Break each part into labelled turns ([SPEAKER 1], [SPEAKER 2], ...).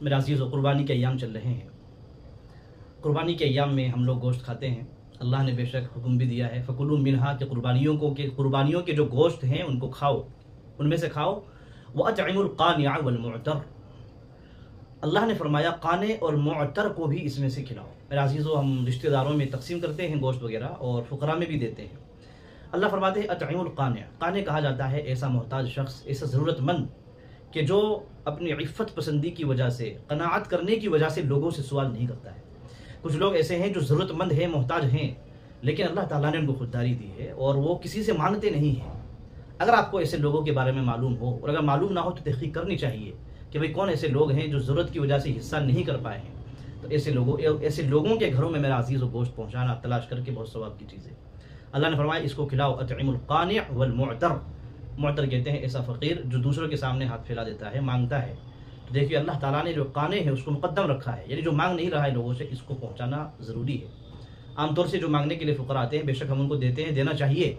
[SPEAKER 1] میرے عزیز و قربانی کے ایام چل رہے ہیں۔ قربانی کے ایام میں ہم لوگ گوشت کھاتے ہیں۔ اللہ نے بے شک حکم بھی دیا ہے فَكُلُوا مِنْهَا کہ قربانیوں کے جو گوشت ہیں ان کو کھاؤ، ان میں سے کھاؤ۔ وَأَطْعِمُوا الْقَانِعَ وَالْمُعْتَرَ، اللہ نے فرمایا قانع اور معتر کو بھی اس میں سے کھلاؤ۔ میرے عزیزو، ہم رشتہ داروں میں تقسیم کرتے ہیں گوشت وغیرہ اور فقراء میں بھی دیتے ہیں۔ اللہ فرماتے ہیں اطعموا القانع، قانع کہا جاتا ہے ایسا محتاج شخص، ایسا ضرورت مند کہ جو اپنی عفت پسندی کی وجہ سے، قناعت کرنے کی وجہ سے لوگوں سے سوال نہیں کرتا ہے۔ کچھ لوگ ایسے ہیں جو ضرورت مند ہیں، محتاج ہیں، لیکن اللہ تعالیٰ نے ان کو خودداری دی ہے اور وہ کسی سے مانگتے نہیں ہیں۔ اگر آپ کو ایسے لوگوں کے بارے میں معلوم ہو، اور اگر معلوم نہ ہو تو تحقیق کرنی چاہیے کہ بھئی کون ایسے لوگ ہیں جو ضرورت کی وجہ سے حصہ نہیں کر پائے ہیں، تو ایسے لوگوں کے گھروں میں میرا عزیز و گوشت پہنچانا تلاش کر کے بہت ثواب کی چیز ہے۔ اللہ نے فرمایا اس کو کھلاؤ۔ اطعموا القانع والمعتر، معتر کہتے ہیں ایسا فقیر جو دوسروں کے سامنے ہاتھ پھیلا دیتا ہے، مانگتا ہے۔ تو دیکھیے اللہ تعالیٰ نے جو قانع ہے اس کو مقدم رکھا ہے، یعنی جو مانگ نہیں رہا ہے لوگوں سے، اس کو پہنچانا ضروری ہے۔ عام طور سے جو مانگنے کے لیے فقراء آتے ہیں، بے شک ہم ان کو دیتے ہیں، دینا چاہیے،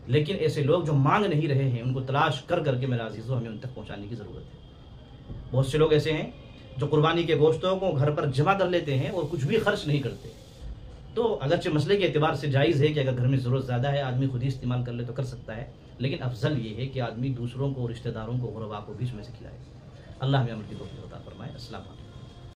[SPEAKER 1] لیکن ایسے لوگ جو مانگ نہیں رہے ہیں ان کو تلاش کر کر کے میرا عزیزو ہمیں ان تک پہنچانے کی ضرورت ہے۔ بہت سے لوگ ایسے ہیں جو قربانی کے گوشتوں کو گھر پر جمع کر لیتے ہیں اور کچھ بھی خرچ نہیں کرتے۔ تو اگرچہ مسئلے کے اعتبار سے جائز ہے کہ اگر گھر میں ضرورت زیادہ ہے آدمی خود ہی استعمال کر لے تو کر سکتا ہے، لیکن افضل یہ ہے کہ آدمی دوسروں کو، رشتہ داروں کو، غرباء کو بھی اس میں سے کھلائے۔ اللہ ہمیں عمل کی توفیق عطا فرمائے۔ السلام علیکم۔